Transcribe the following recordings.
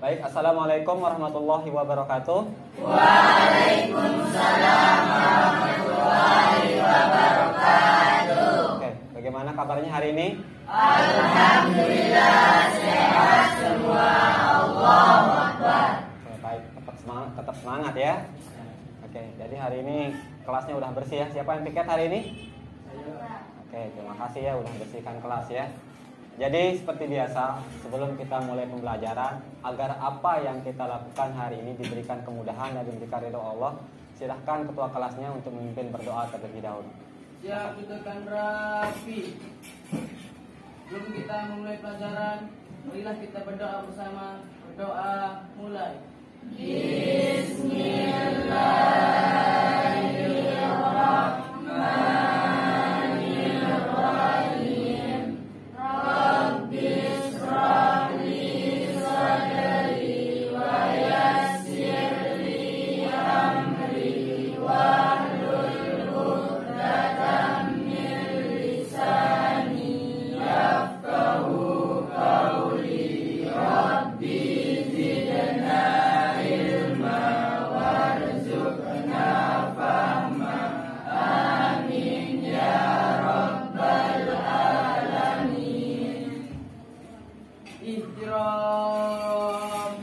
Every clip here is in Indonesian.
Baik, assalamualaikum warahmatullahi wabarakatuh. Waalaikumsalam warahmatullahi wabarakatuh. Oke, bagaimana kabarnya hari ini? Alhamdulillah sehat semua. Allahu Akbar. Oke, baik, tetap semangat ya. Oke, jadi hari ini kelasnya udah bersih ya. Siapa yang piket hari ini? Oke, terima kasih ya udah bersihkan kelas ya. Jadi seperti biasa, sebelum kita mulai pembelajaran, agar apa yang kita lakukan hari ini diberikan kemudahan dan diberikan ridho Allah, silahkan ketua kelasnya untuk memimpin berdoa terlebih dahulu. Siap, dudukkan rapi. Sebelum kita memulai pelajaran, marilah kita berdoa bersama. Berdoa mulai. Bismillahirrahmanirrahim. Rabbis shrah li sadri wa yassir li amri wahlul 'uqdatam min lisani yafqahu qawli. Rabbi zidna ilma warzuqna fahma. Amin ya rabbal alamin. Ihtiram.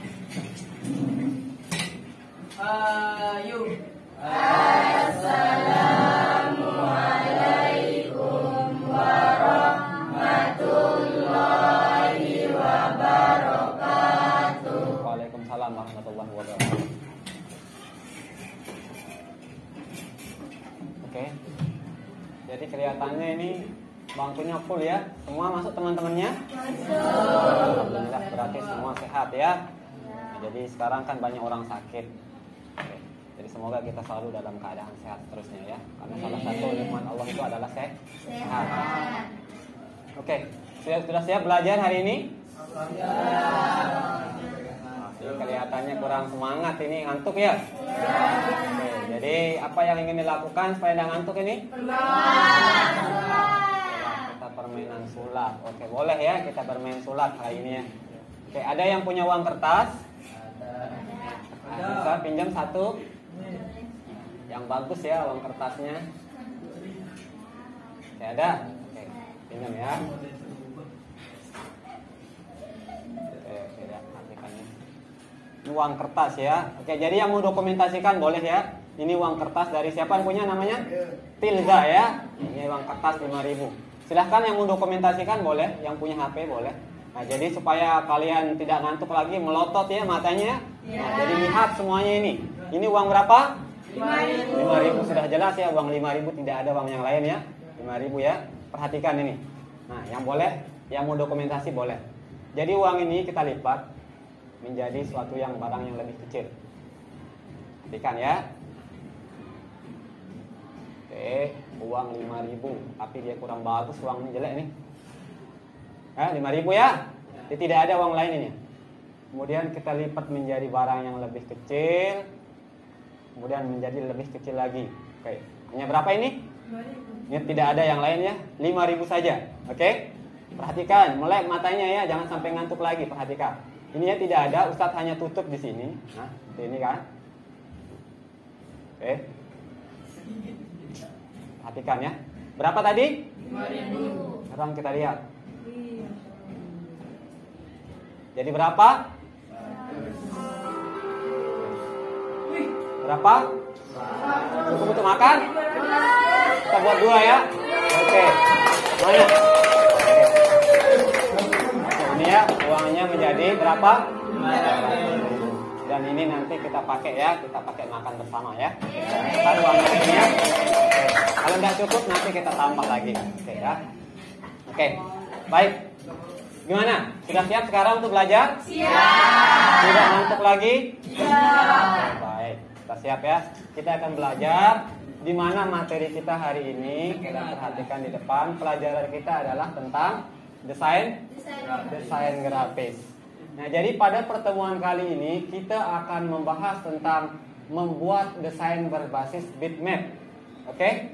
Ayo. Assalamualaikum warahmatullahi wabarakatuh. Waalaikumsalam warahmatullahi wabarakatuh. Oke. Jadi kelihatannya ini bangkunya full ya. Semua masuk teman-temannya? Alhamdulillah, berarti semua sehat ya. Nah, jadi sekarang kan banyak orang sakit. Oke. Jadi semoga kita selalu dalam keadaan sehat terusnya ya. Karena salah satu nikmat Allah itu adalah sehat. Oke. Sudah siap belajar hari ini? Ini kelihatannya kurang semangat ini, ngantuk ya? Oke, jadi apa yang ingin dilakukan supaya tidak ngantuk ini? Kita permainan sulap. Oke, boleh ya kita bermain sulap hari ini ya. Oke, ada yang punya uang kertas? Bisa pinjam satu? Yang bagus ya uang kertasnya. Oke, ada? Oke, pinjam ya. Oke, ya, artikannya. Ini uang kertas ya. Oke, jadi yang mau dokumentasikan boleh ya. Ini uang kertas dari siapa yang punya namanya? Tilza ya. Ini uang kertas 5.000. Silahkan yang mau dokumentasikan boleh, yang punya HP boleh. Nah, jadi supaya kalian tidak ngantuk lagi, melotot ya matanya. Nah, jadi lihat semuanya ini. Ini uang berapa? 5.000 sudah jelas ya, uang 5.000, tidak ada uang yang lain ya. 5.000 ya. Perhatikan ini. Nah, yang boleh, yang mau dokumentasi boleh. Jadi uang ini kita lipat menjadi suatu yang barang yang lebih kecil. Perhatikan ya. Oke, uang 5.000, tapi dia kurang bagus, uang ini jelek nih. 5.000 ya. Jadi tidak ada uang lain ini. Kemudian kita lipat menjadi barang yang lebih kecil. Kemudian menjadi lebih kecil lagi. Oke, hanya berapa ini? 5.000. Ini tidak ada yang lain ya. 5.000 saja. Oke. Perhatikan, melek matanya ya, jangan sampai ngantuk lagi. Perhatikan. Ini ya tidak ada, Ustadz hanya tutup di sini. Nah, ini kan. Oke. Perhatikan ya. Berapa tadi? 5.000. Sekarang kita lihat. Jadi berapa? Berapa? Cukup untuk makan? Kita buat 2 ya. Oke. Mana? Ini ya, uangnya menjadi berapa? Dan ini nanti kita pakai ya, kita pakai makan bersama ya. Lalu uangnya ini ya. Kalau tidak cukup nanti kita tambah lagi. Oke ya. Oke. Baik. Gimana? Sudah siap sekarang untuk belajar? Siap. Tidak ngantuk lagi? Siap. Baik, kita siap ya. Kita akan belajar di mana materi kita hari ini. Kita perhatikan di depan. Pelajaran kita adalah tentang desain grafis. Nah, jadi pada pertemuan kali ini kita akan membahas tentang membuat desain berbasis bitmap. Oke?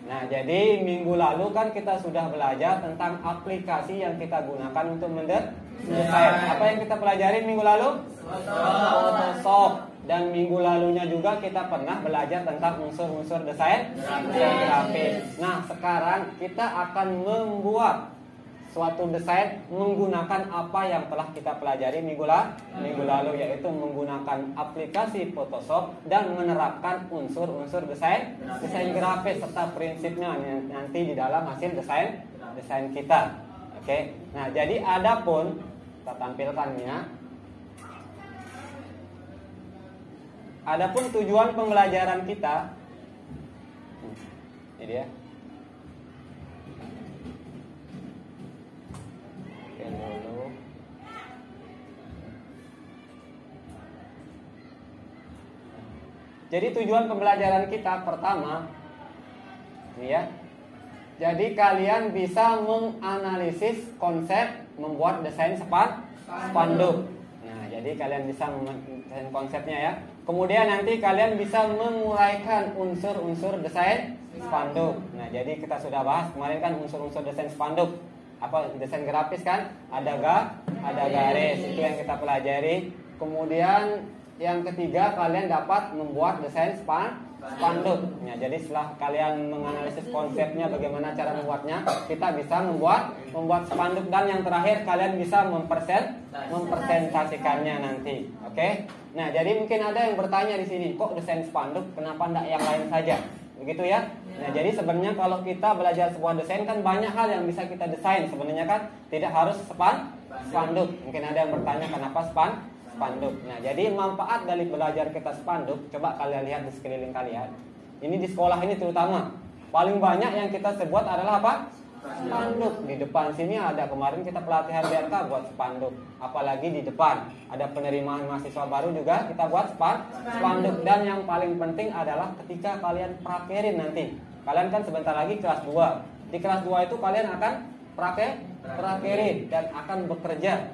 Nah, jadi minggu lalu kan kita sudah belajar tentang aplikasi yang kita gunakan untuk desain. Apa yang kita pelajari minggu lalu? Photoshop. Dan minggu lalunya juga kita pernah belajar tentang unsur-unsur desain grafis. Nah, sekarang kita akan membuat suatu desain menggunakan apa yang telah kita pelajari minggu lalu, yaitu menggunakan aplikasi Photoshop dan menerapkan unsur-unsur desain grafis serta prinsipnya nanti di dalam hasil desain kita. Oke. Nah, jadi adapun kita tampilkannya. Adapun tujuan pembelajaran kita, ini dia. Oke, dulu. Jadi tujuan pembelajaran kita pertama, ini ya. Jadi kalian bisa menganalisis konsep membuat desain spanduk. Nah, jadi kalian bisa mendesain konsepnya ya. Kemudian nanti kalian bisa menguraikan unsur-unsur desain spanduk. Nah, jadi kita sudah bahas kemarin kan unsur-unsur desain spanduk. Apa desain grafis kan? Ada garis, itu yang kita pelajari. Kemudian yang ketiga kalian dapat membuat desain spanduk. Nah, jadi setelah kalian menganalisis konsepnya bagaimana cara membuatnya, kita bisa membuat spanduk dan yang terakhir kalian bisa mempresentasikannya nanti. Oke? Nah, jadi mungkin ada yang bertanya di sini, kok desain spanduk, kenapa enggak yang lain saja? Begitu ya? Nah, jadi sebenarnya kalau kita belajar sebuah desain kan banyak hal yang bisa kita desain. Sebenarnya kan tidak harus spanduk. Mungkin ada yang bertanya kenapa spanduk. Nah, jadi manfaat dari belajar kita spanduk, coba kalian lihat di sekeliling kalian. Ini di sekolah ini terutama paling banyak yang kita sebut adalah apa? Spanduk. Di depan sini ada kemarin kita pelatihan BRK buat spanduk. Apalagi di depan ada penerimaan mahasiswa baru juga kita buat spanduk. Dan yang paling penting adalah ketika kalian prakerin nanti. Kalian kan sebentar lagi kelas 2. Di kelas 2 itu kalian akan prakerin dan akan bekerja.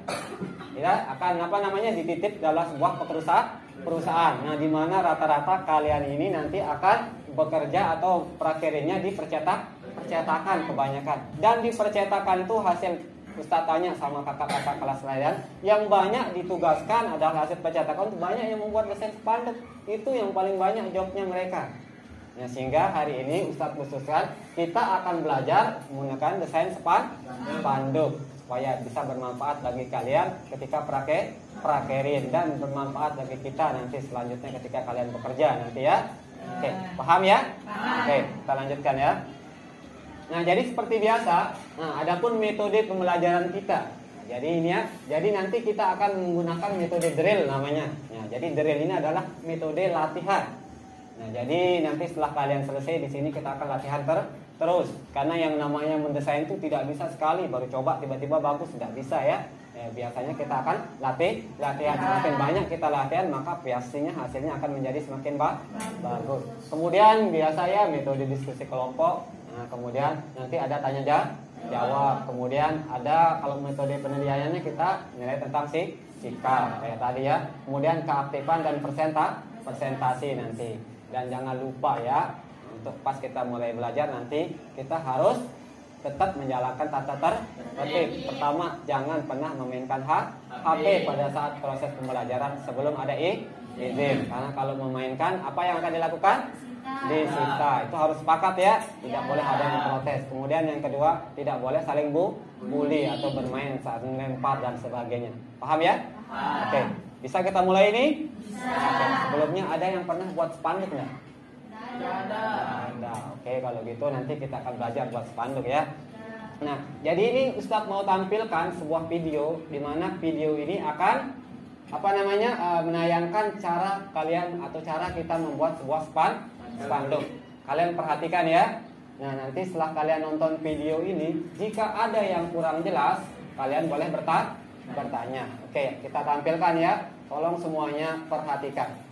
Ya, akan dititip dalam sebuah perusahaan. Nah, di mana rata-rata kalian ini nanti akan bekerja atau prakerinnya di percetakan kebanyakan. Dan di percetakan itu hasil Ustaz tanya sama kakak-kakak kelas lain, yang banyak ditugaskan adalah hasil percetakan itu banyak yang membuat desain spanduk. Itu yang paling banyak jobnya mereka. Nah, sehingga hari ini Ustaz khususkan kita akan belajar menggunakan desain spanduk supaya bisa bermanfaat bagi kalian ketika prakerin dan bermanfaat bagi kita nanti selanjutnya ketika kalian bekerja nanti ya. Oke, paham ya? Oke, kita lanjutkan ya. Nah, jadi seperti biasa, adapun metode pembelajaran kita. Jadi ini ya, jadi nanti kita akan menggunakan metode drill namanya. Nah, jadi drill ini adalah metode latihan. Nah, jadi nanti setelah kalian selesai di sini kita akan latihan terus. Karena yang namanya mendesain itu tidak bisa sekali baru coba tiba-tiba bagus, tidak bisa ya. Biasanya kita akan latihan. Semakin banyak kita latihan maka pastinya hasilnya akan menjadi semakin bagus. Kemudian biasa ya metode diskusi kelompok. Nah, kemudian nanti ada tanya jawab. Kemudian ada kalau metode penilaiannya kita nilai tentang sikap kayak tadi ya. Kemudian keaktifan dan presentasi nanti. Dan jangan lupa ya, untuk pas kita mulai belajar nanti kita harus tetap menjalankan tata tertib. Pertama, jangan pernah memainkan HP pada saat proses pembelajaran sebelum ada izin. Karena kalau memainkan, apa yang akan dilakukan? Disita. Itu harus sepakat ya. Tidak boleh ada yang protes. Kemudian yang kedua, tidak boleh saling bully atau bermain saat melempar dan sebagainya. Paham ya? Oke. Bisa kita mulai ini? Oke. Sebelumnya ada yang pernah buat spanduk nggak? Ada. Oke, kalau gitu nanti kita akan belajar buat spanduk ya. Nah, jadi ini Ustadz mau tampilkan sebuah video di mana video ini akan menayangkan cara kalian atau cara kita membuat sebuah spanduk. Kalian perhatikan ya. Nah, nanti setelah kalian nonton video ini, jika ada yang kurang jelas, kalian boleh bertanya. Oke, kita tampilkan ya. Tolong semuanya perhatikan.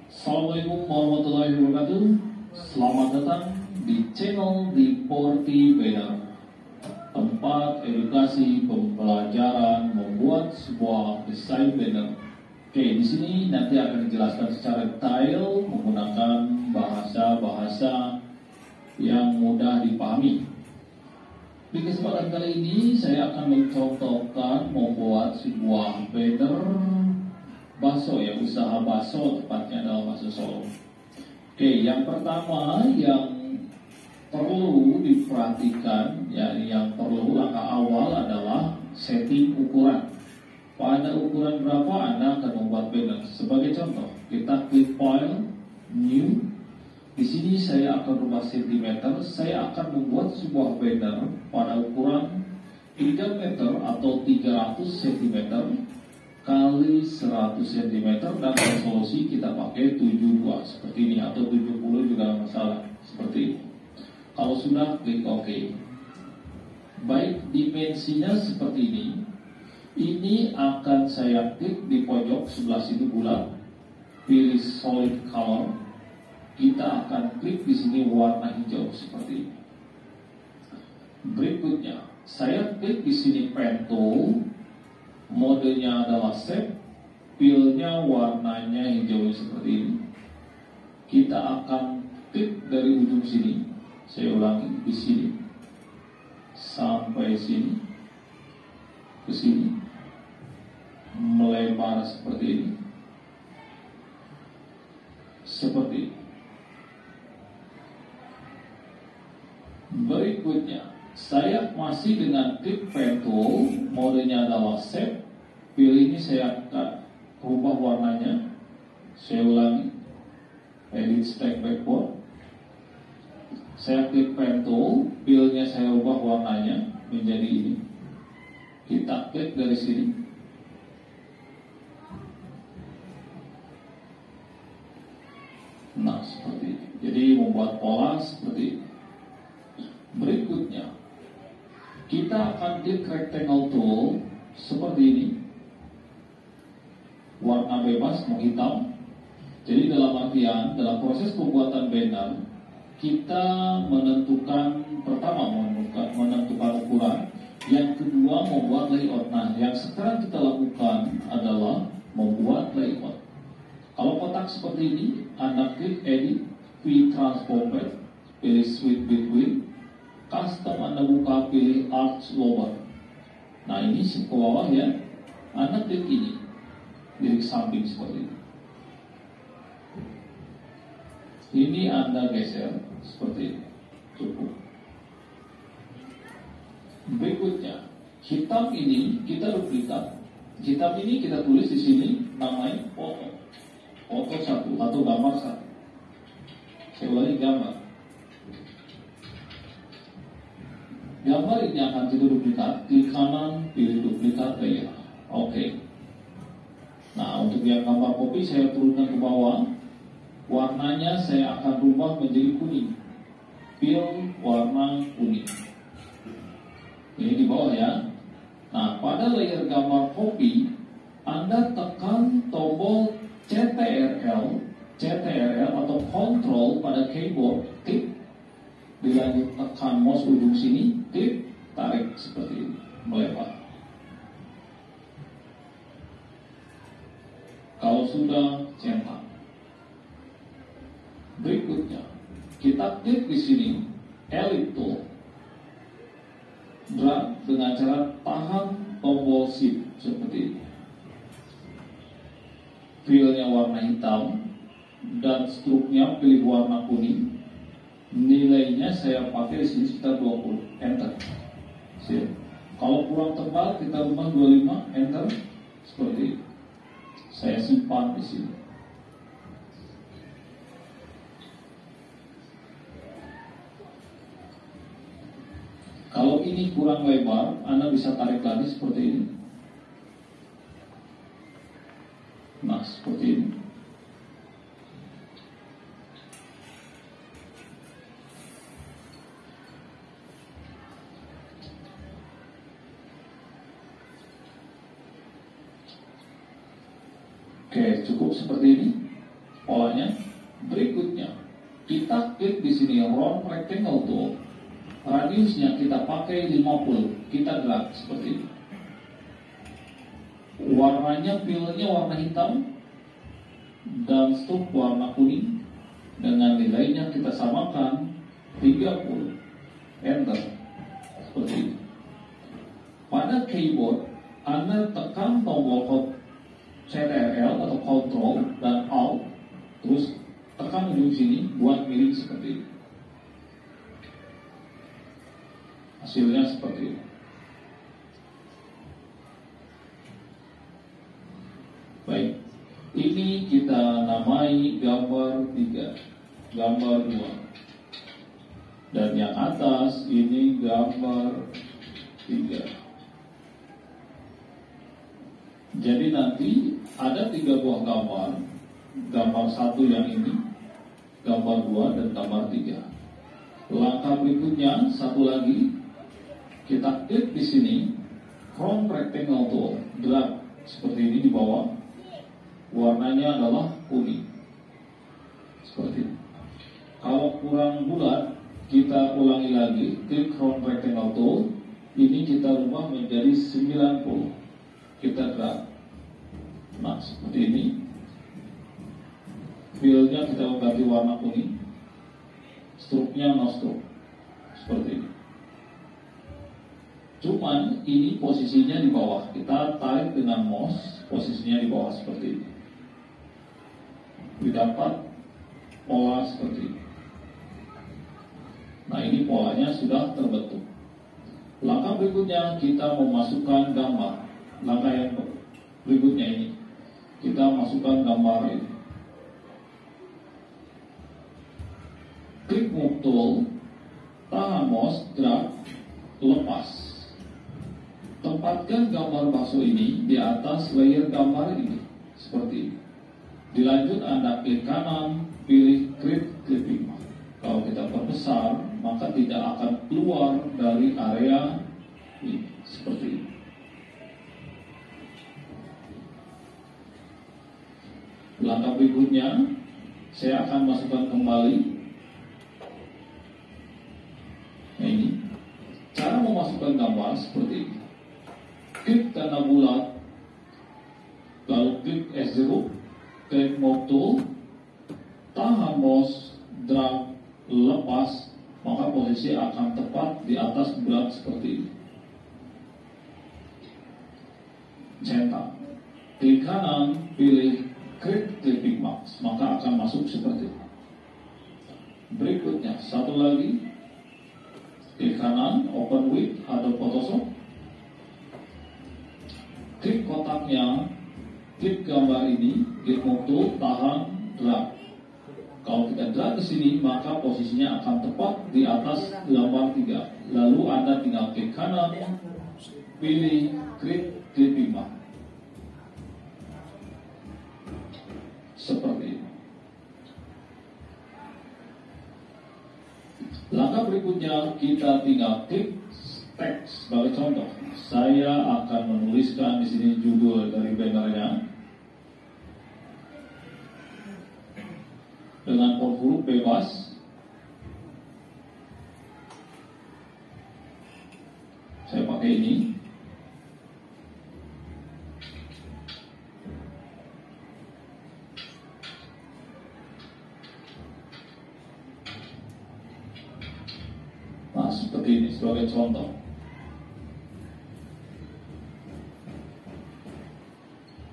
Assalamualaikum warahmatullahi wabarakatuh. Selamat datang di channel Deporti Beda, tempat edukasi pembelajaran membuat sebuah desain banner. Oke, di sini nanti akan dijelaskan secara detail menggunakan bahasa-bahasa yang mudah dipahami. Di kesempatan kali ini saya akan mencontohkan membuat sebuah banner bakso ya, usaha bakso tepatnya dalam bahasa Solo. Oke, yang pertama yang perlu diperhatikan, ya, yang perlu langkah awal adalah setting ukuran. Pada ukuran berapa Anda akan membuat banner? Sebagai contoh, kita klik file, new. Di sini saya akan rubah sentimeter. Saya akan membuat sebuah banner pada ukuran 3 meter atau 300 cm kali 100 cm dan resolusi kita pakai 72 seperti ini, atau 70 juga masalah seperti ini. Kalau sudah, klik OK. Baik, dimensinya seperti ini. Ini akan saya klik di pojok sebelah sini bulat, pilih solid color. Kita akan klik di sini warna hijau seperti ini. Berikutnya, saya klik di sini pen tool. Modenya adalah shape, fill-nya warnanya hijau seperti ini. Kita akan klik dari ujung sini. Saya ulangi, di sini sampai sini, ke sini, melebar seperti ini, seperti ini. Berikutnya, saya masih dengan klik pen tool, modenya adalah shape, pilih ini saya akan ubah warnanya. Saya ulangi, edit stack backward. Saya klik pen tool, fill-nya saya ubah warnanya menjadi ini. Kita klik dari sini. Nah, seperti ini. Jadi membuat pola seperti ini. Berikutnya, kita akan klik rectangle tool seperti ini. Warna bebas, mau hitam. Jadi dalam artian, dalam proses pembuatan banner, kita menentukan, pertama menentukan ukuran, yang kedua membuat layout. Nah, yang sekarang kita lakukan adalah membuat layout. Kalau kotak seperti ini, Anda klik edit, V transform, pilih switch between, custom Anda buka, pilih arch lower. Nah, ini ke bawah ya, Anda klik ini, di samping seperti ini. Ini Anda geser seperti ini, cukup. Berikutnya, hitam ini kita duplikat. Hitam ini kita tulis di sini namanya foto, foto 1 atau gambar 1. Saya ulangi, gambar. Gambar ini akan kita duplikat, klik kanan, pilih duplikat layer. Oke. Nah, untuk yang gambar kopi saya turunkan ke bawah. Warnanya saya akan rubah menjadi kuning. Fill warna kuning. Ini di bawah ya. Nah, pada layer gambar kopi, Anda tekan tombol CTRL atau Control pada keyboard, klik. Dilanjut tekan mouse ujung sini, klik, tarik seperti ini, melebar. Kalau sudah, cetak. Berikutnya, kita klik di sini, Elite Tool, drag dengan cara tahan tombol Shift seperti ini. Fill-nya warna hitam dan struknya pilih warna kuning. Nilainya saya pakai di sini sekitar 20, enter. Sip. Kalau kurang tebal kita rubah 25, enter. Seperti ini. Saya simpan di sini. Kalau ini kurang lebar, Anda bisa tarik lagi seperti ini. Nah, seperti ini. Oke, cukup seperti ini polanya. Berikutnya, kita klik di sini round rectangle tool. Radiusnya kita pakai 50, kita drag seperti ini. Warnanya filenya warna hitam dan struk warna kuning. Dengan nilainya kita samakan 30. Enter. Seperti ini. Pada keyboard, Anda tekan tombol Ctrl atau Ctrl dan Alt, terus tekan ujung sini buat miring seperti ini. Hasilnya seperti ini. Baik, ini kita namai gambar 3, gambar 2. Dan yang atas ini gambar 3. Jadi nanti ada 3 buah gambar. Gambar 1 yang ini, gambar 2 dan gambar 3. Langkah berikutnya, satu lagi, kita klik di sini, Chrome Rectangle Tool, drag seperti ini di bawah. Warnanya adalah kuning. Seperti ini. Kalau kurang bulat, kita ulangi lagi, klik Chrome Rectangle Tool. Ini kita rubah menjadi 90. Kita drag. Nah, seperti ini. Filenya kita ganti warna kuning. Struknya no struk. Seperti ini. Cuman ini posisinya di bawah. Kita tarik dengan mouse, posisinya di bawah seperti ini. Didapat pola seperti ini. Nah, ini polanya sudah terbentuk. Langkah berikutnya kita memasukkan gambar. Langkah yang berikutnya ini, kita masukkan gambar ini. Klik Move Tool, tahan mouse, drag, lepas. Tempatkan gambar bakso ini di atas layer gambar ini, seperti ini. Dilanjut Anda klik kanan, pilih Create Clipping Mask. Kalau kita perbesar, maka tidak akan keluar dari area ini, seperti ini. Langkah berikutnya, saya akan masukkan kembali. Nah, ini cara memasukkan gambar seperti ini. Klik tanda bulat, lalu klik S0, klik Move Tool, tahan mouse, drag, lepas, maka posisi akan tepat di atas bulat seperti ini. Cetak. Klik kanan, pilih Create Clipping Mask, maka akan masuk seperti ini. Berikutnya, satu lagi, klik kanan, Open With atau Photoshop. Klik kotaknya, klik gambar ini, klik Move Tool, tahan, drag. Kalau kita drag ke sini, maka posisinya akan tepat di atas gambar 3. Lalu Anda tinggal klik kanan, pilih Create Clipping Mask. Seperti ini. Langkah berikutnya kita tinggal klik teks. Sebagai contoh, saya akan menuliskan di sini judul dari bannernya dengan huruf bebas. Saya pakai ini. Nah, seperti ini sebagai contoh.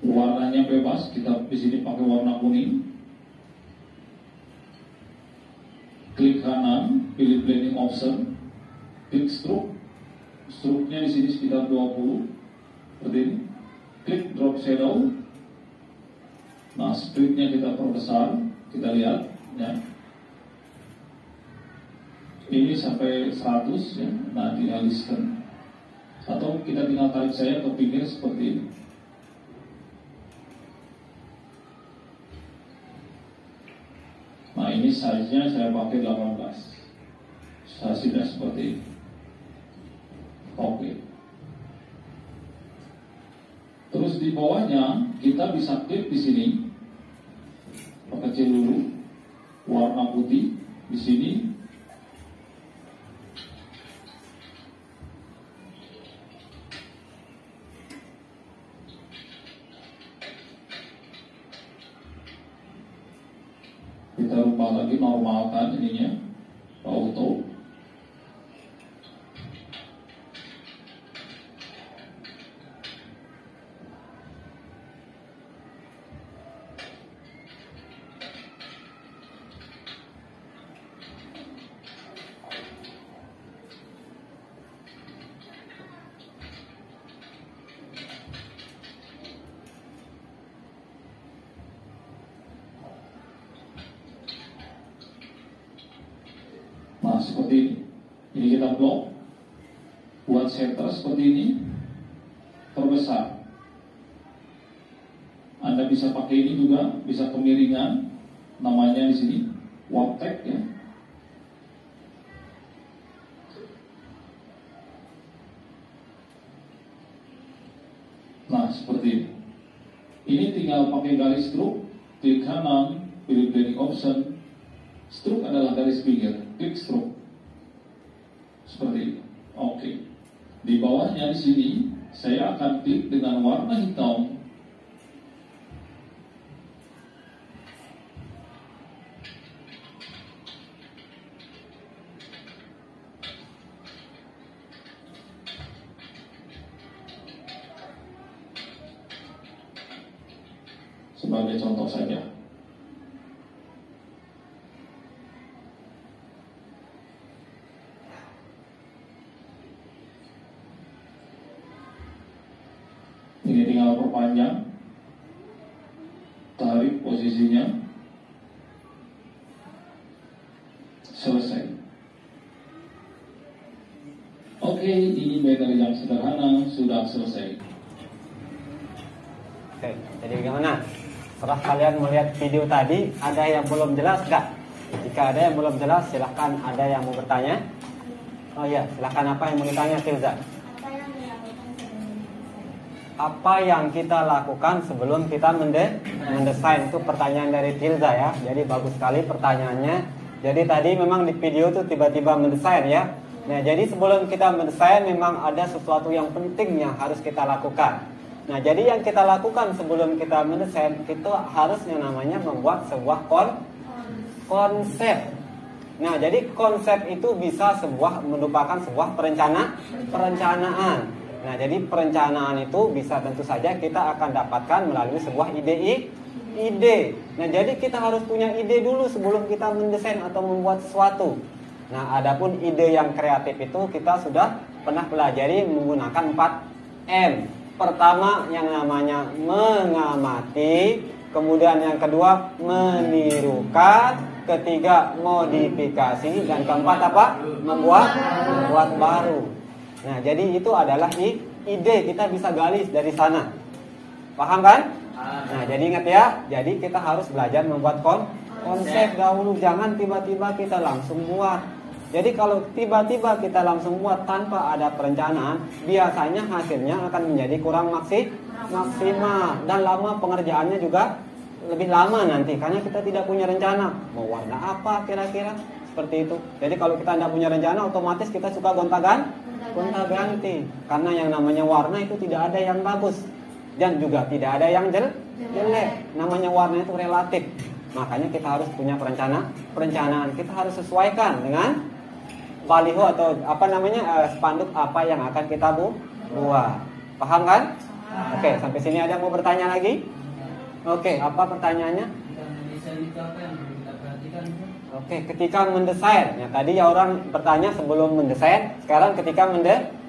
Warnanya bebas, kita di sini pakai warna kuning. Klik kanan, pilih blending option, klik stroke. Stroke-nya di sini sekitar 20, seperti ini. Klik drop shadow. Nah, speed-nya kita perbesar, kita lihat, ya. Ini sampai 100, ya. Nah, tinggal listen. Atau kita tinggal tarik saya ke pinggir seperti ini. Nah, ini size-nya saya pakai 18. Hasilnya seperti ini. Oke. Terus di bawahnya kita bisa klik di sini. Perkecil dulu warna putih di sini. kita rubah lagi, normalkan ininya, auto. Nah, seperti ini. Ini kita blok. Buat center seperti ini. Terbesar. Anda bisa pakai ini juga, bisa kemiringan. Namanya di sini Waptek ya. Nah, seperti ini. Ini tinggal pakai garis stroke, klik kanan, pilih blending option. Stroke adalah garis pinggir, klik stroke. Seperti ini. Oke. Di bawahnya di sini saya akan klik dengan warna hitam. Sebagai contoh saja. Ini tinggal perpanjang, tarik posisinya, selesai. Oke, ini banner yang sederhana sudah selesai. Oke, jadi bagaimana? Setelah kalian melihat video tadi, ada yang belum jelas nggak? Jika ada yang belum jelas, silahkan ada yang mau bertanya. Oh iya, silahkan, apa yang mau ditanya, Tilza? Apa yang kita lakukan sebelum kita mendesain? Itu pertanyaan dari Tilza ya. Jadi bagus sekali pertanyaannya. Jadi tadi memang di video itu tiba-tiba mendesain ya. Nah, jadi sebelum kita mendesain memang ada sesuatu yang penting yang harus kita lakukan. Nah, jadi yang kita lakukan sebelum kita mendesain itu harusnya namanya membuat sebuah konsep. Nah, jadi konsep itu bisa merupakan sebuah perencanaan. Nah, jadi perencanaan itu bisa tentu saja kita akan dapatkan melalui sebuah ide. Nah, jadi kita harus punya ide dulu sebelum kita mendesain atau membuat sesuatu. Nah, adapun ide yang kreatif itu kita sudah pernah pelajari menggunakan 4M. Pertama yang namanya mengamati, kemudian yang kedua menirukan, ketiga modifikasi, dan keempat apa? Membuat baru. Nah, jadi itu adalah ide, kita bisa gali dari sana. Paham kan? Nah, jadi ingat ya, jadi kita harus belajar membuat konsep dahulu, jangan tiba-tiba kita langsung buat. Jadi kalau tiba-tiba kita langsung buat tanpa ada perencanaan, biasanya hasilnya akan menjadi kurang maksimal dan lama, pengerjaannya juga lebih lama nanti karena kita tidak punya rencana mau warna apa kira-kira, seperti itu. Jadi kalau kita tidak punya rencana, otomatis kita suka gonta-ganti karena yang namanya warna itu tidak ada yang bagus dan juga tidak ada yang jelek. Namanya warna itu relatif. Makanya kita harus punya perencanaan. Kita harus sesuaikan dengan baliho atau spanduk apa yang akan kita buat. Paham kan? Oke, sampai sini ada yang mau bertanya lagi? Oke, apa pertanyaannya? Oke, ketika mendesain. Ya, tadi ya orang bertanya sebelum mendesain, sekarang ketika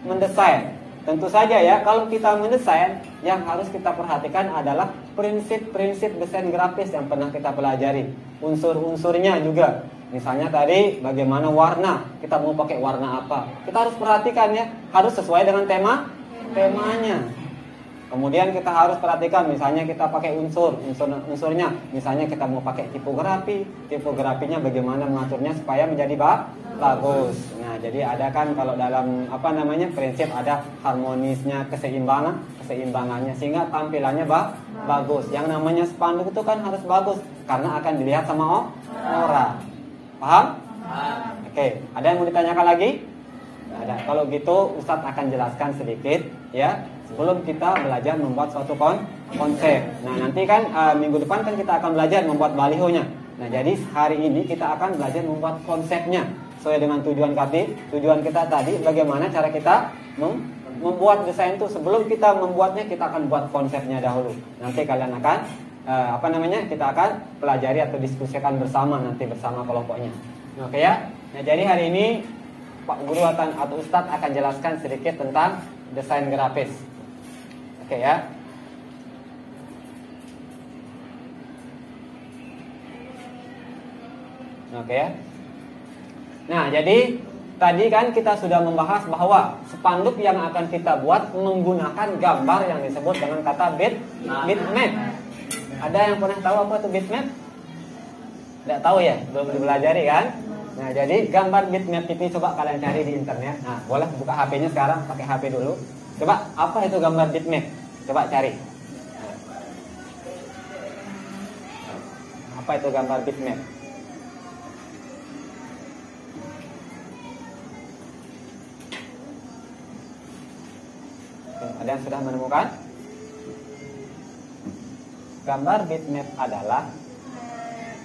mendesain. Tentu saja ya, kalau kita mendesain, yang harus kita perhatikan adalah prinsip-prinsip desain grafis yang pernah kita pelajari. Unsur-unsurnya juga. Misalnya tadi bagaimana warna, kita mau pakai warna apa. Kita harus perhatikan ya, harus sesuai dengan temanya. Kemudian kita harus perhatikan, misalnya kita pakai unsurnya. Misalnya kita mau pakai tipografinya bagaimana mengaturnya supaya menjadi bagus. Nah, jadi ada kan kalau dalam prinsip ada harmonisnya, keseimbangannya sehingga tampilannya bagus. Yang namanya spanduk itu kan harus bagus karena akan dilihat sama orang. Paham? Oke, ada yang mau ditanyakan lagi? Ada. Kalau gitu Ustadz akan jelaskan sedikit ya sebelum kita belajar membuat suatu konsep. Nah, nanti kan minggu depan kan kita akan belajar membuat balihonya. Nah, jadi hari ini kita akan belajar membuat konsepnya sesuai dengan tujuan kita tadi. Bagaimana cara kita membuat desain itu. Sebelum kita membuatnya, kita akan buat konsepnya dahulu. Nanti kalian akan kita akan pelajari atau diskusikan bersama nanti bersama kelompoknya. Oke ya. Nah, jadi hari ini Pak Guru atau Ustadz akan jelaskan sedikit tentang desain grafis. Oke ya. Oke ya. Nah, jadi tadi kan kita sudah membahas bahwa spanduk yang akan kita buat menggunakan gambar yang disebut dengan kata bitmap. Ada yang pernah tahu apa itu bitmap? Tidak tahu ya, belum dipelajari kan? Nah, jadi gambar bitmap ini coba kalian cari di internet. Nah, boleh buka HP-nya sekarang, pakai HP dulu. Coba apa itu gambar bitmap? Coba cari. Apa itu gambar bitmap? Ada yang sudah menemukan? Gambar bitmap adalah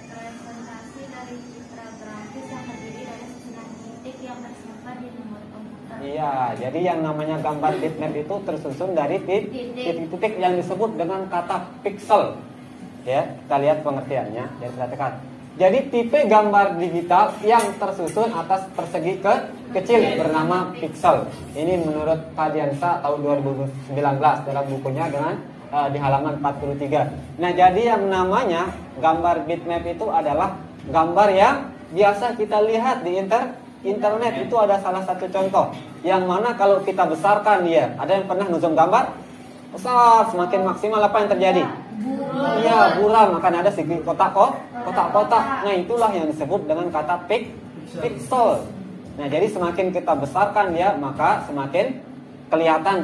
representasi dari citra grafis yang terdiri dari susunan titik yang tersimpan di memori komputer. Iya, jadi yang namanya gambar bitmap itu tersusun dari titik-titik yang disebut dengan kata pixel. Ya, kita lihat pengertiannya. Jadi perhatikan. Jadi tipe gambar digital yang tersusun atas persegi kecil bernama pixel. Ini menurut Padiansa tahun 2019 dalam bukunya dengan di halaman 43. Nah, jadi yang namanya gambar bitmap itu adalah gambar yang biasa kita lihat di internet. Itu ada salah satu contoh yang mana kalau kita besarkan dia. Ada yang pernah zoom gambar? Besar, semakin maksimal apa yang terjadi? Iya, buram, akan ada segi kotak-kotak. Nah, itulah yang disebut dengan kata pixel. Nah, jadi semakin kita besarkan dia, maka semakin kelihatan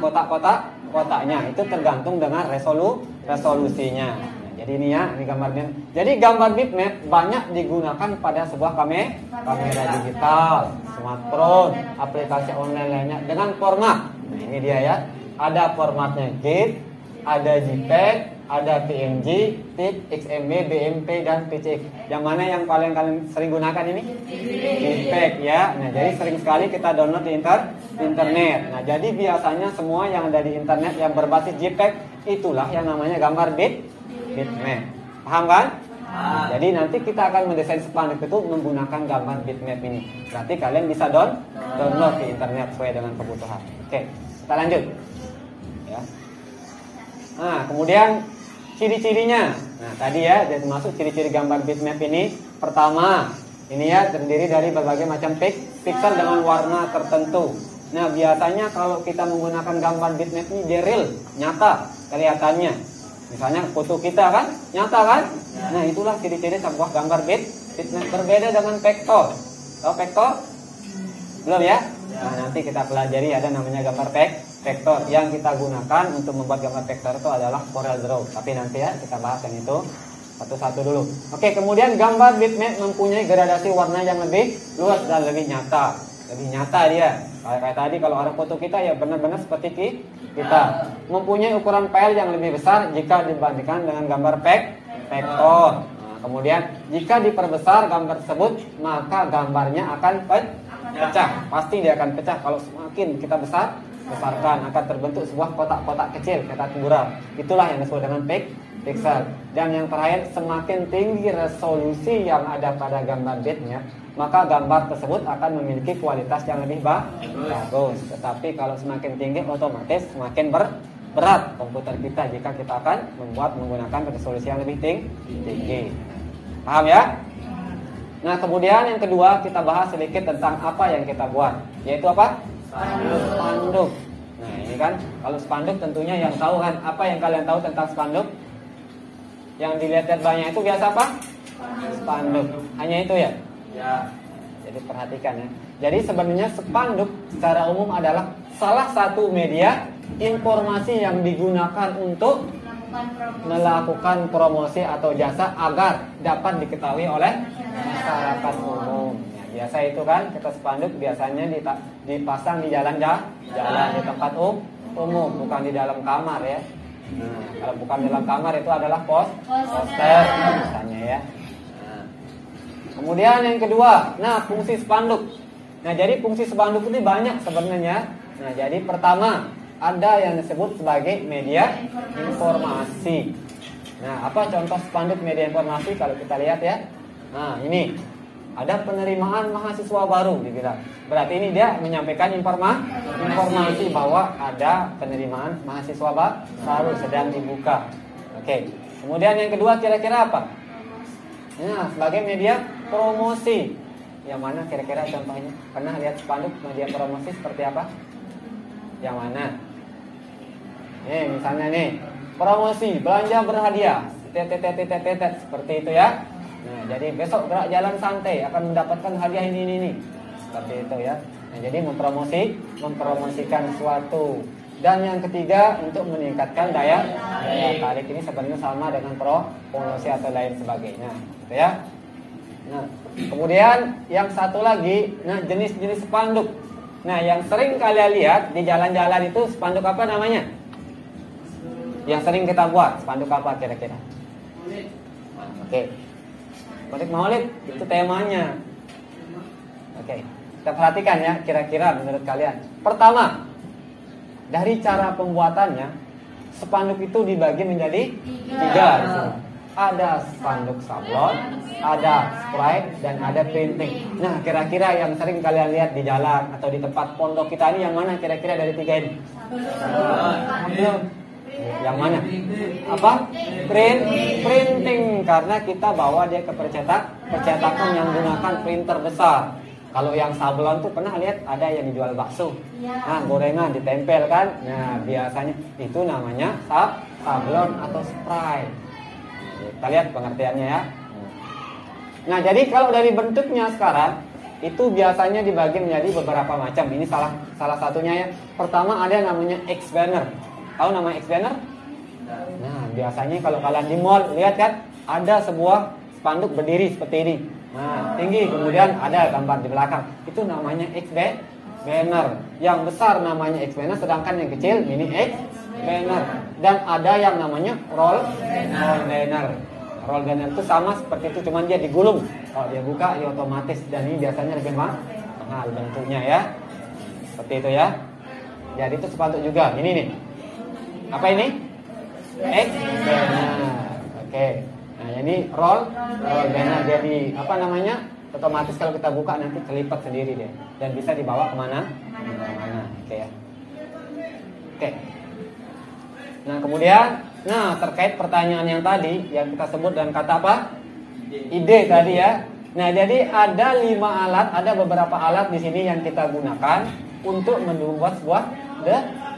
kotaknya. Itu tergantung dengan resolusinya. Nah, jadi ini ya, ini gambarnya. Jadi gambar bitmap banyak digunakan pada sebuah kamera digital, smartphone, aplikasi online lainnya dengan format. Nah, ini dia ya. Ada formatnya GIF, ada JPEG, ada PNG, TIFF, XMB, BMP, dan PCX. Yang mana yang paling kalian sering gunakan ini? JPEG ya. Nah, jadi sering sekali kita download di internet. Nah, jadi biasanya semua yang ada di internet yang berbasis JPEG itulah yang namanya gambar bitmap. Paham kan? Nah, jadi nanti kita akan mendesain spanduk itu menggunakan gambar bitmap ini. Berarti kalian bisa download di internet sesuai dengan kebutuhan. Oke, kita lanjut. Ya. Nah, kemudian ciri-cirinya. Nah, tadi ya, jadi masuk ciri-ciri gambar bitmap ini. Pertama, ini ya terdiri dari berbagai macam pixel dengan warna tertentu. Nah, biasanya kalau kita menggunakan gambar bitmap ini dia real, nyata kelihatannya. Misalnya foto kita kan, nyata kan? Nah, itulah ciri-ciri sebuah gambar bitmap. Berbeda dengan vektor. Tahu vektor? Belum ya? Nah, nanti kita pelajari ada namanya gambar vektor. Yang kita gunakan untuk membuat gambar vektor itu adalah Corel Draw. Tapi nanti ya kita bahas yang itu satu-satu dulu. Oke, kemudian gambar bitmap mempunyai gradasi warna yang lebih luas dan lebih nyata. Lebih nyata dia. Kayak tadi kalau ada foto kita ya benar-benar seperti kita. Mempunyai ukuran file yang lebih besar jika dibandingkan dengan gambar vektor. Nah, kemudian jika diperbesar gambar tersebut, maka gambarnya akan pecah. Pasti dia akan pecah kalau semakin kita besarkan, akan terbentuk sebuah kotak-kotak kecil, kotak buram. Itulah yang disebut dengan pixel. Dan yang terakhir, semakin tinggi resolusi yang ada pada gambar bitmap, maka gambar tersebut akan memiliki kualitas yang lebih bagus. Tetapi kalau semakin tinggi, otomatis semakin berat komputer kita jika kita akan menggunakan resolusi yang lebih tinggi. Paham ya? Nah, kemudian yang kedua kita bahas sedikit tentang apa yang kita buat, yaitu apa? Spanduk. Nah, ini kan kalau spanduk tentunya yang tahu kan, apa yang kalian tahu tentang spanduk? Yang dilihat-lihat banyak itu biasa apa? Spanduk. Hanya itu ya? Ya. Jadi perhatikan ya. Jadi sebenarnya spanduk secara umum adalah salah satu media informasi yang digunakan untuk melakukan promosi atau jasa agar dapat diketahui oleh masyarakat umum. Ya, biasa itu kan kita spanduk biasanya dipasang di jalan di tempat umum, bukan di dalam kamar ya. Nah, kalau bukan di dalam kamar itu adalah poster misalnya ya. Nah, Kemudian yang kedua, nah fungsi spanduk. Nah jadi fungsi spanduk ini banyak sebenarnya. Nah jadi pertama ada yang disebut sebagai media informasi. Nah apa contoh spanduk media informasi kalau kita lihat ya? Nah ini ada penerimaan mahasiswa baru dibilang. Berarti ini dia menyampaikan informasi bahwa ada penerimaan mahasiswa baru sedang dibuka. Oke. Kemudian yang kedua kira-kira apa? Nah, sebagai media promosi. Yang mana kira-kira contohnya? Pernah lihat spanduk media promosi seperti apa? Yang mana? Nih, misalnya nih, promosi belanja berhadiah. Seperti itu ya. Nah, jadi besok gerak jalan santai akan mendapatkan hadiah ini. Seperti itu ya. Nah, jadi mempromosikan sesuatu. Dan yang ketiga untuk meningkatkan daya tarik, ini sebenarnya sama dengan promosi atau lain sebagainya, gitu ya. Nah, kemudian yang satu lagi, nah jenis-jenis spanduk. Nah, yang sering kalian lihat di jalan-jalan itu spanduk apa namanya? Yang sering kita buat spanduk apa kira-kira? Oke. Spanduk Maulid itu temanya. Oke. Kita perhatikan ya, kira-kira menurut kalian. Pertama, dari cara pembuatannya, spanduk itu dibagi menjadi tiga. Ada spanduk sablon, ada spray, dan ada printing. Nah, kira-kira yang sering kalian lihat di jalan atau di tempat pondok kita ini yang mana kira-kira dari tiga ini? Yang mana? Apa? Printing. Karena kita bawa dia ke percetakan yang menggunakan printer besar. Kalau yang sablon tuh pernah lihat ada yang dijual bakso. Nah, gorengan ditempel kan. Nah, biasanya itu namanya sablon atau spray. Kita lihat pengertiannya ya. Nah, jadi kalau dari bentuknya sekarang itu biasanya dibagi menjadi beberapa macam. Ini salah satunya ya. Pertama ada yang namanya X-banner. Tahu nama X-banner? Nah, biasanya kalau kalian di mall lihat kan ada sebuah spanduk berdiri seperti ini. Nah, tinggi, kemudian ada gambar di belakang. Itu namanya X-banner. Yang besar namanya X-banner, sedangkan yang kecil mini X-banner. Dan ada yang namanya roll banner. Roll banner itu sama seperti itu, cuman dia digulung. Kalau dia buka, dia otomatis. Dan ini biasanya lebih mahal bentuknya ya. Seperti itu ya. Jadi itu spanduk juga. Ini nih. Apa ini? X-banner. Oke. Nah, ini roll banner, jadi apa namanya? Otomatis kalau kita buka nanti kelipat sendiri dia dan bisa dibawa kemana? Oke ya. Oke. Nah, kemudian, terkait pertanyaan yang tadi yang kita sebut dan kata apa? Ide tadi ya. Nah, jadi ada 5 alat, ada beberapa alat di sini yang kita gunakan untuk membuat sebuah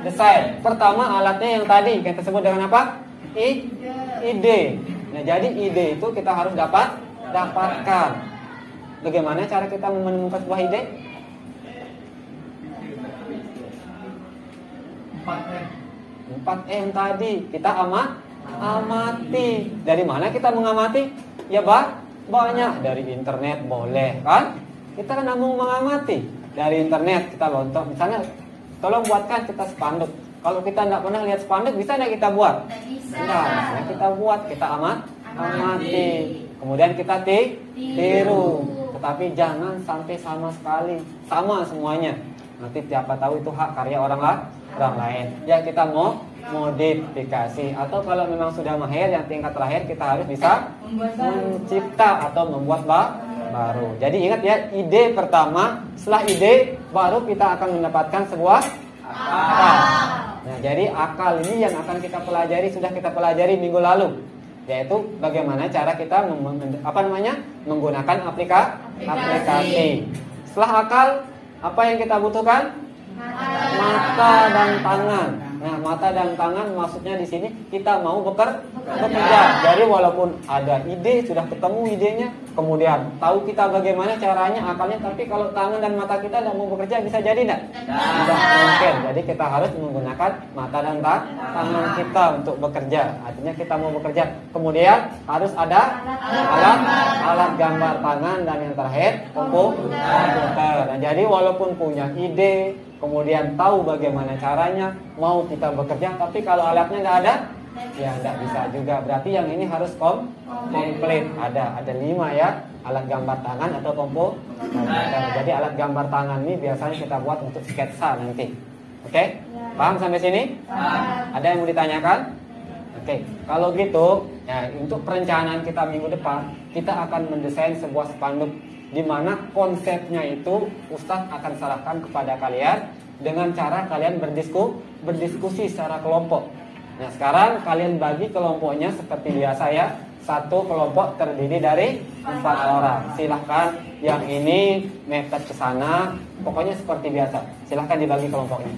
desain. Pertama alatnya yang tadi kita sebut dengan apa? Ide. Nah, jadi ide itu kita harus dapatkan. Bagaimana cara kita menemukan sebuah ide? 4M tadi. Kita amati. Dari mana kita mengamati? Ya banyak. Dari internet boleh kan? Kita kan mau mengamati. Dari internet kita lontok. Misalnya, tolong buatkan kita spanduk. Kalau kita tidak pernah lihat spanduk, bisa tidak kita buat? Nah, kita buat, kita amati. Kemudian kita tiru. Tetapi jangan sampai sama sekali sama semuanya. Nanti siapa tahu itu hak karya orang lain. Ya kita mau modifikasi. Atau kalau memang sudah mahir, yang tingkat terakhir kita harus bisa mencipta atau membuat baru. Jadi ingat ya, ide pertama. Setelah ide, baru kita akan mendapatkan sebuah akal. Nah, jadi akal ini yang akan kita pelajari, sudah kita pelajari minggu lalu, yaitu bagaimana cara kita menggunakan aplikasi. Setelah akal, apa yang kita butuhkan? Mata dan tangan. Nah, mata dan tangan maksudnya di sini kita mau bekerja. Jadi walaupun ada ide, sudah ketemu idenya, kemudian tahu kita bagaimana caranya, akalnya, tapi kalau tangan dan mata kita tidak mau bekerja, bisa jadi tidak? Tidak mungkin. Jadi kita harus menggunakan mata dan tangan kita untuk bekerja. Artinya kita mau bekerja. Kemudian harus ada alat gambar tangan, dan yang terakhir komputer. Nah, jadi walaupun punya ide, kemudian tahu bagaimana caranya, mau kita bekerja, tapi kalau alatnya tidak ada, Ya enggak bisa juga. Berarti yang ini harus komplit. Ada 5 ya. Alat gambar tangan atau komputer. Jadi alat gambar tangan ini biasanya kita buat untuk sketsa nanti. Oke? Paham sampai sini? Ada yang mau ditanyakan? Oke, kalau gitu, ya untuk perencanaan kita minggu depan, kita akan mendesain sebuah spanduk di mana konsepnya itu Ustadz akan serahkan kepada kalian dengan cara kalian berdiskusi secara kelompok. Nah, sekarang kalian bagi kelompoknya seperti biasa ya. Satu kelompok terdiri dari 4 orang. Silahkan yang ini mepet ke sana, pokoknya seperti biasa. Silahkan dibagi kelompoknya.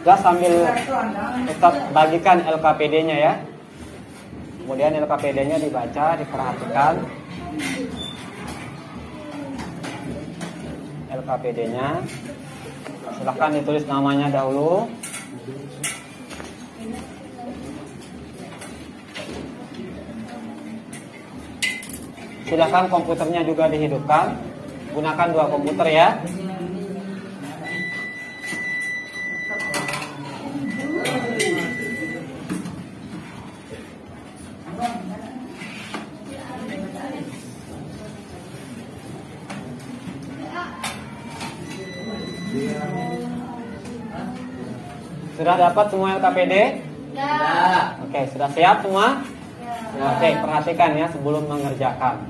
Kita sambil tetap bagikan LKPD-nya ya. Kemudian LKPD-nya dibaca, diperhatikan. LKPD-nya. Silahkan ditulis namanya dahulu. Silahkan komputernya juga dihidupkan. Gunakan 2 komputer ya. Sudah dapat semua LKPD? Ya. Oke, sudah siap semua? Ya. Oke, perhatikan ya sebelum mengerjakan.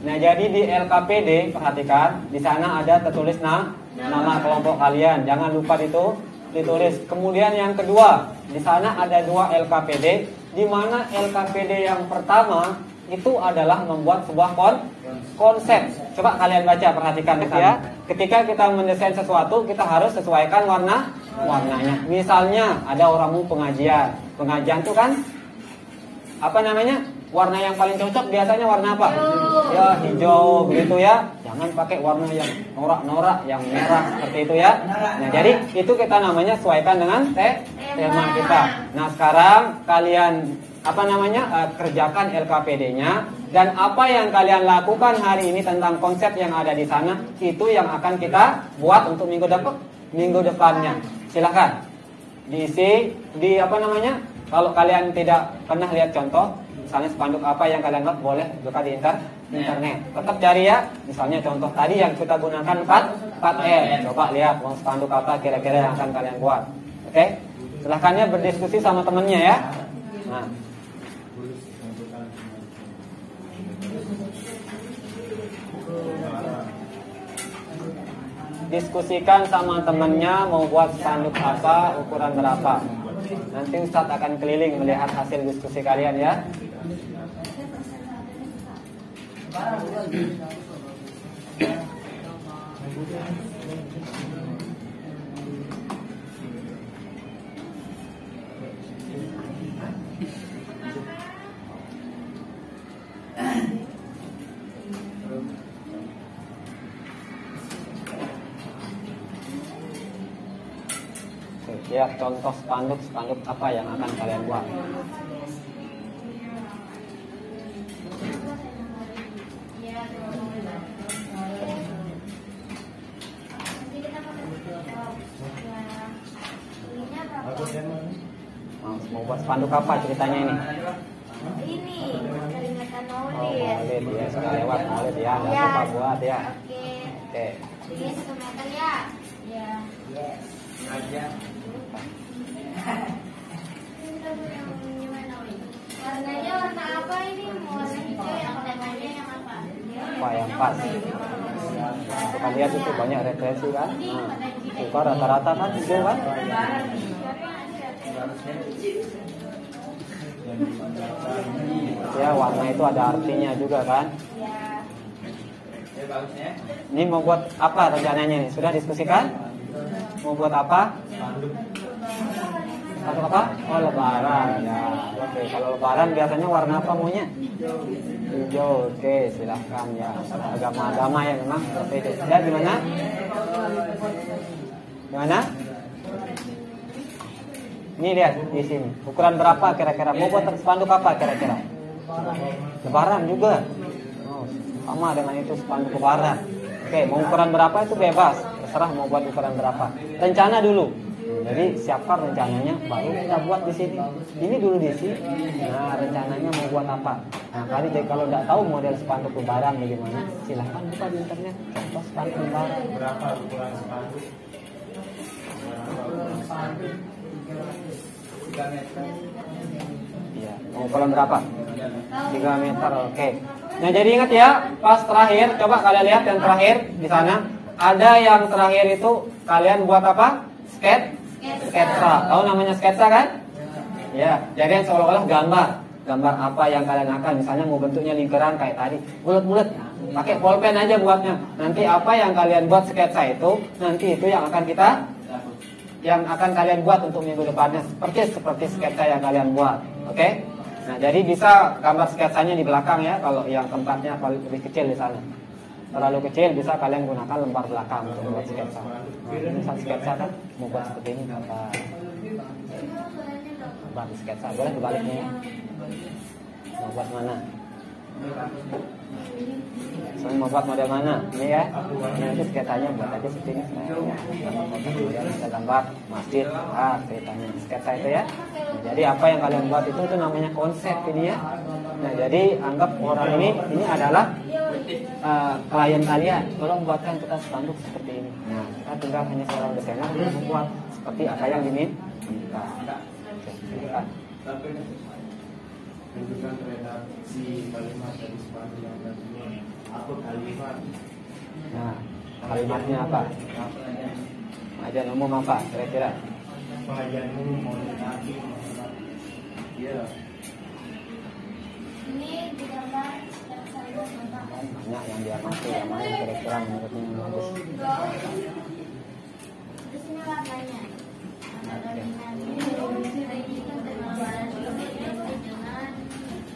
Nah, jadi di LKPD perhatikan, di sana ada tertulis nama kelompok kalian. Jangan lupa ditulis. Kemudian yang kedua, di sana ada 2 LKPD, di mana LKPD yang pertama itu adalah membuat sebuah konsep. Coba kalian baca, perhatikan ya. Ketika kita mendesain sesuatu, kita harus sesuaikan warnanya. Misalnya ada orang mau pengajian tuh kan apa namanya? Warna yang paling cocok biasanya warna apa? Ya hijau begitu ya. Jangan pakai warna yang norak-norak, yang merah seperti itu ya. Nah, jadi itu kita namanya sesuaikan dengan tema kita. Nah, sekarang kalian kerjakan LKPD-nya, dan apa yang kalian lakukan hari ini tentang konsep yang ada di sana itu yang akan kita buat untuk minggu depannya. Silakan diisi kalau kalian tidak pernah lihat contoh, misalnya spanduk apa yang kalian buat, boleh buka di internet. Tetap cari ya. Misalnya contoh tadi yang kita gunakan 4L. Coba lihat spanduk apa kira-kira yang akan kalian buat. Oke? Silakannya berdiskusi sama temennya ya. Nah, diskusikan sama temennya mau buat spanduk apa, ukuran berapa. Nanti Ustadz akan keliling melihat hasil diskusi kalian ya. Ya, contoh spanduk apa yang akan kalian buat? Mau buat spanduk apa ceritanya ini? Ini peringatan Oh, Maulid. Maulid ya, sudah lewat Maulid ya, nggak Ya. apa buat ya. Oke. Oke. Ini 1 meter ya. Ya. Warnanya warna apa ini? Mau warna hijau yang temanya yang apa? Apa yang pas? Kita lihat itu banyak referensi kan. Nah, suka rata-rata kan hijau kan. Ya, warna itu ada artinya juga kan. Ini mau buat apa rencananya nih? Sudah diskusikan? Mau buat apa? Spanduk apa? Oh, lebaran. Ya, oke. Kalau lebaran biasanya warna apa maunya? Hijau. Oke, silahkan ya. Agama-agama ya memang seperti itu. Ya, gimana? Gimana? Ini lihat di sini. Ukuran berapa kira-kira? Mau buat spanduk apa kira-kira? Lebaran juga. Oh, sama dengan itu spanduk lebaran. Oke, mau ukuran berapa itu bebas. Terserah mau buat ukuran berapa. Rencana dulu. Jadi siapkan rencananya, baru kita buat di sini. Ini dulu di sini. Nah, rencananya mau buat apa? Nah, jadi kalau tidak tahu model spanduk lebaran bagaimana, silahkan buka di internet. Contoh spanduk lebaran. Berapa ukuran spanduk? 3 meter. Iya, mau ukuran berapa? 3 meter, oke. Nah, jadi ingat ya, pas terakhir, coba kalian lihat yang terakhir di sana. Ada yang terakhir itu kalian buat apa? Sketsa. Tahu namanya sketsa kan? Ya, jadi yang seolah-olah gambar. Gambar apa yang kalian akan, misalnya mau bentuknya lingkaran kayak tadi, bulat-bulat. Pakai bolpen aja buatnya. Nanti apa yang kalian buat sketsa itu, nanti itu yang akan kalian buat untuk minggu depannya, seperti sketsa yang kalian buat. Oke? Nah, jadi bisa gambar sketsanya di belakang ya, kalau yang tempatnya lebih kecil di sana. Terlalu kecil bisa kalian gunakan lembar belakang untuk membuat sketsa. Nah, ini misal sketsa kan mau buat seperti ini apa? Lembar sketsa boleh dibaliknya ya. Mau buat mana? Saya mau buat model mana? Ini ya. Nanti sketsanya buat aja seperti ini. Kemudian kita gambar masjid. Ceritanya sketsa itu ya. Nah, jadi apa yang kalian buat itu namanya konsep ini ya. Nah, jadi anggap orang ini adalah klien kalian, tolong buatkan kita spanduk seperti ini. Nah, kita tinggal hanya seorang desainer untuk membuat seperti apa yang diminta. Tunjukkan redaksi kalimat dari spanduk yang tadinya. Apa kalimat? Nah, kalimatnya apa? Aja umum apa kira-kira? Pengajian umum mau dinasti. Iya. Ini digambar secara saya Bapak. Banyak yang dia masuk, yang mana kira-kira menurutnya yang bagus. Di sini warnanya. Ada dengan ini kan lebaran identik dengan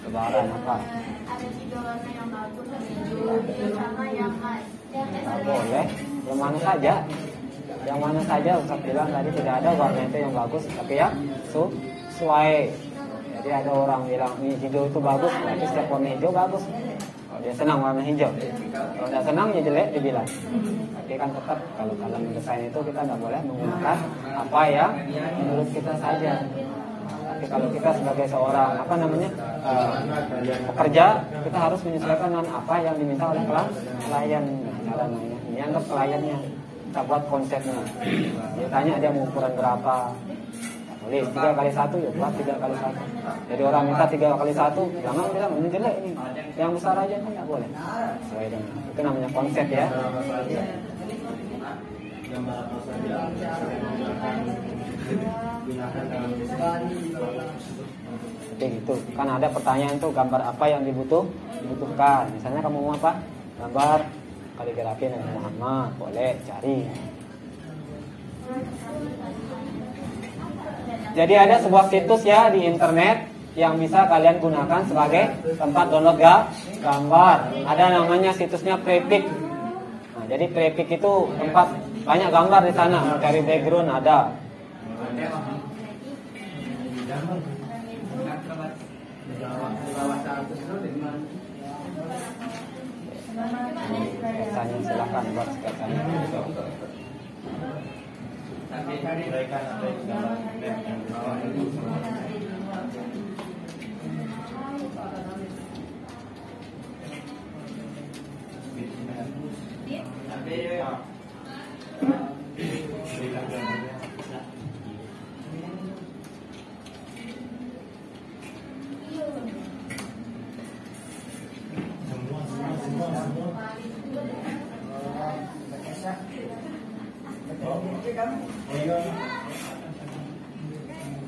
Lebaran apa? ada 3 warna yang bagus, hijau sama yang khas. Nah, boleh, yang mana saja. Yang mana saja Ustaz bilang tadi tidak ada warna itu yang bagus, tapi ya sesuai. Jadi ada orang bilang ini hijau itu bagus, berarti setiap warna hijau bagus. Kalau dia senang warna hijau, kalau tidak senang ya jelek dibilang. Tapi kan tetap kalau dalam desain itu kita tidak boleh menggunakan apa yang menurut kita saja. Tapi kalau kita sebagai seorang pekerja, kita harus menyesuaikan dengan apa yang diminta oleh klien. Cara mainnya ini anggap kliennya, kita buat konsepnya. Dia tanya dia mau ukuran berapa, boleh 3x1 ya buat 3x1. Jadi orang minta 3x1, jangan bilang ini jelek ini, yang besar aja kan nggak boleh. Sesuai dengan itu namanya konsep ya. Gambar apa saja gunakan dalam desain. Seperti itu. Kan ada pertanyaan tuh gambar apa yang dibutuhkan. Misalnya kamu mau apa? Gambar kaligrafi Nabi Muhammad, boleh cari. Jadi ada sebuah situs ya di internet yang bisa kalian gunakan sebagai tempat download gambar. Ada namanya situsnya Prepik. Nah, jadi Prepik itu tempat banyak gambar di sana. Cari background ada. Sketsanya silakan buat sketsanya.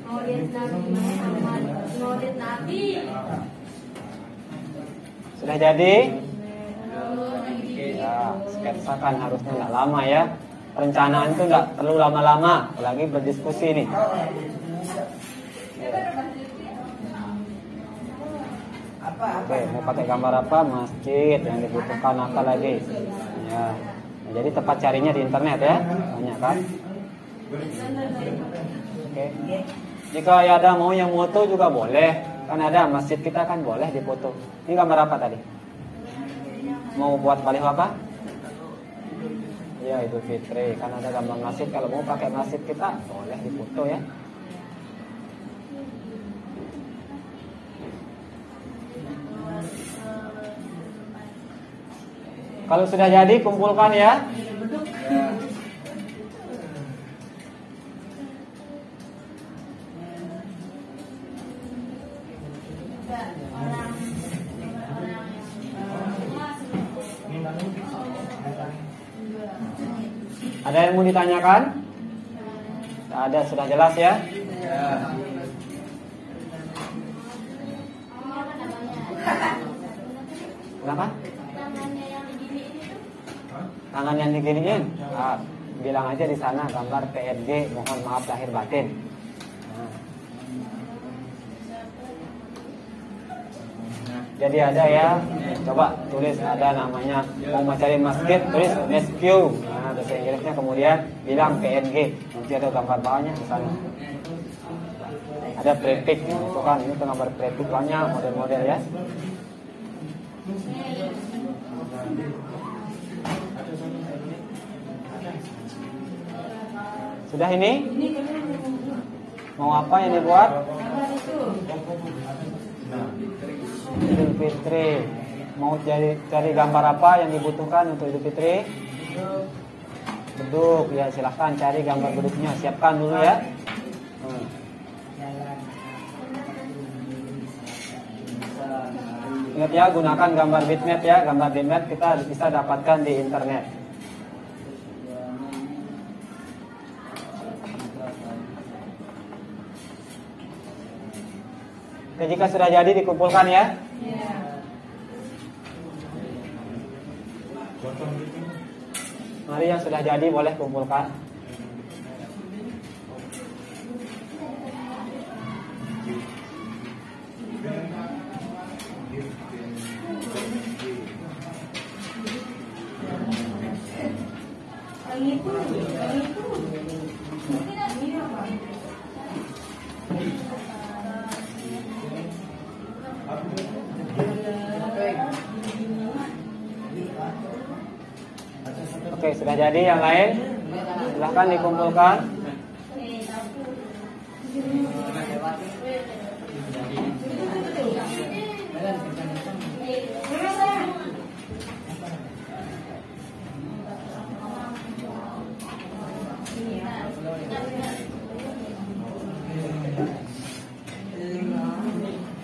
Mau lihat Nabi Sudah jadi? Ya, sketsakan harusnya nggak lama ya. Perencanaan itu nggak perlu lama-lama, apalagi berdiskusi nih. Oke, mau pakai gambar apa? Masjid, yang dibutuhkan apa lagi? Ya, nah, jadi tempat carinya di internet ya, banyak kan? Oke. Jika ada mau yang moto juga boleh, kan ada masjid kita kan boleh dipoto. Ini gambar apa tadi? Mau buat baliho apa? Ya, Idul Fitri, kan ada gambar masjid. Kalau mau pakai masjid kita boleh dipoto ya. Kalau sudah jadi kumpulkan ya. Ada yang mau ditanyakan? Tidak ada, sudah jelas ya. Kenapa? Tangan yang diginiin, bilang aja di sana gambar PNG, mohon maaf lahir batin. Jadi ada ya, coba tulis ada namanya mau mencari masjid, tulis SQ. Nah, bahasa Inggrisnya kemudian bilang PNG, nanti ada gambar bawahnya di sana. Ada prefix, itu kan ini gambar prefix banyak model-model ya. Sudah ini? Mau apa yang dibuat? Idul Fitri. Mau cari gambar apa yang dibutuhkan untuk Idul Fitri? Beduk, ya silahkan cari gambar beduknya. Siapkan dulu ya. Ingat ya, gunakan gambar bitmap ya. Gambar bitmap kita bisa dapatkan di internet. Oke, jika sudah jadi dikumpulkan ya. Mari yang sudah jadi boleh kumpulkan. Oke, sudah jadi yang lain. Silahkan dikumpulkan.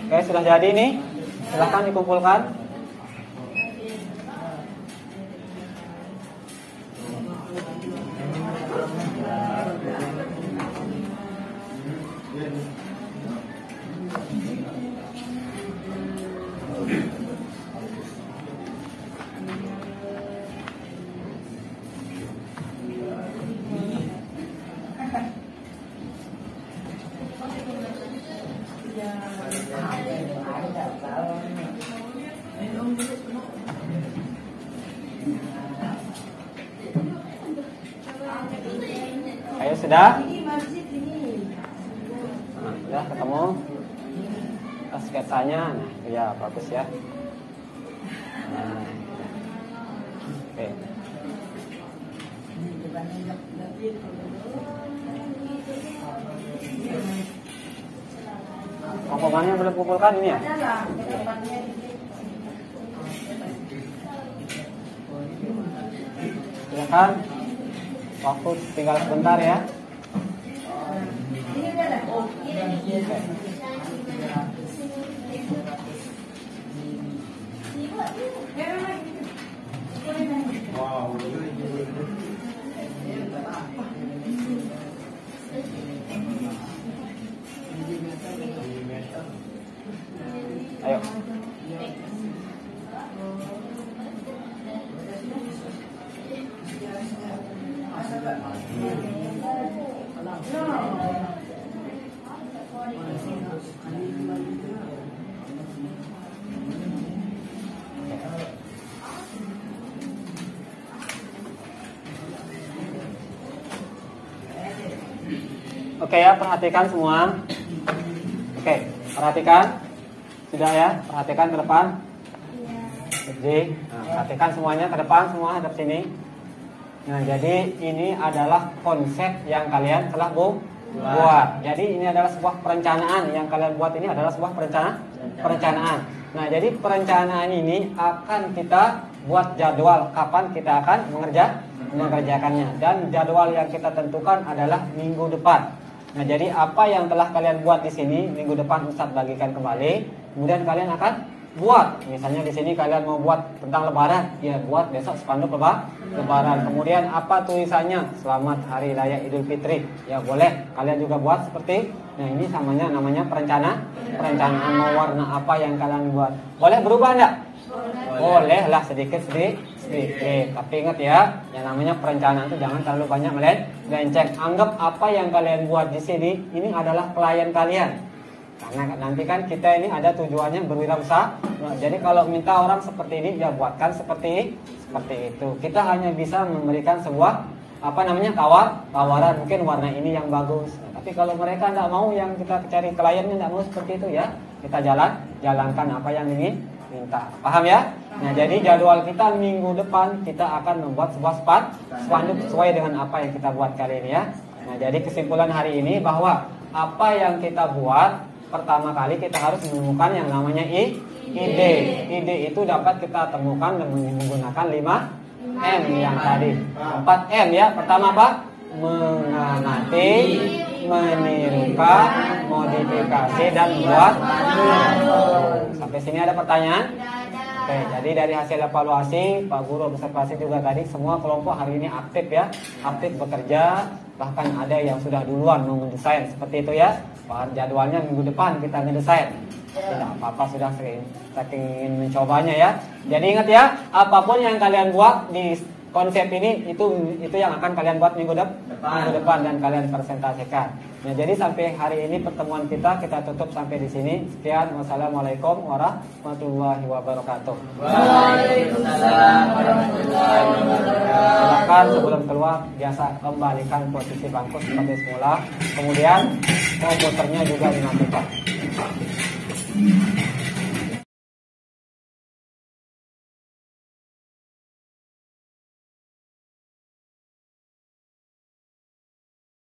Oke, sudah jadi nih. Silahkan dikumpulkan. Ayo sudah? Nah, sudah ketemu sketsanya. Nah, ya bagus ya. Nah, oke. Komponennya belum kumpulkan ini ya? Silakan. Waktu tinggal sebentar ya. Wow. Oke ya, perhatikan semua. Oke, perhatikan. Sudah ya, perhatikan ke depan. Jadi, perhatikan semuanya ke depan, semua hadap sini. Nah, jadi ini adalah konsep yang kalian telah buat. Jadi ini adalah sebuah perencanaan yang kalian buat, ini adalah sebuah perencanaan. Nah, jadi perencanaan ini akan kita buat jadwal kapan kita akan mengerjakannya, dan jadwal yang kita tentukan adalah minggu depan. Nah, jadi apa yang telah kalian buat di sini minggu depan Ustadz bagikan kembali, kemudian kalian akan buat. Misalnya di sini kalian mau buat tentang Lebaran, ya buat besok spanduk Lebaran. Kemudian apa tulisannya? Selamat Hari Raya Idul Fitri. Ya boleh. Kalian juga buat seperti. Nah, ini namanya perencanaan mau warna apa yang kalian buat. Boleh berubah enggak? Boleh lah sedikit. Tapi ingat ya, yang namanya perencanaan itu jangan terlalu banyak melenceng. Anggap apa yang kalian buat di sini ini adalah klien kalian. Karena nanti kan kita ini ada tujuannya berwirausaha. Nah, jadi kalau minta orang seperti ini, ya buatkan seperti itu. Kita hanya bisa memberikan sebuah tawaran, mungkin warna ini yang bagus. Nah, tapi kalau mereka tidak mau, yang kita cari kliennya tidak mau seperti itu, ya kita jalankan apa yang ini minta. Paham ya? Nah, jadi jadwal kita minggu depan kita akan membuat sebuah spanduk sesuai dengan apa yang kita buat kali ini ya. Nah, jadi kesimpulan hari ini bahwa apa yang kita buat, pertama kali kita harus menemukan yang namanya ide. Ide itu dapat kita temukan dengan menggunakan 5M yang tadi. 4M ya. Pertama apa? Mengamati, menirukan, modifikasi, dan membuat. Sampai sini ada pertanyaan? Oke, jadi dari hasil evaluasi, Pak Guru observasi juga tadi, semua kelompok hari ini aktif ya, aktif bekerja, bahkan ada yang sudah duluan mau mendesain seperti itu ya. Jadwalnya minggu depan kita ngedesain. Tidak apa-apa, sudah saking ingin mencobanya ya. Jadi ingat ya, apapun yang kalian buat di konsep ini itu yang akan kalian buat minggu depan dan kalian presentasikan. Nah, jadi sampai hari ini pertemuan kita tutup sampai di sini. Sekian, wassalamualaikum warahmatullahi wabarakatuh. Waalaikumsalam warahmatullahi wabarakatuh. Silakan sebelum keluar biasa kembalikan posisi bangku seperti semula. Kemudian komputernya juga dimatikan.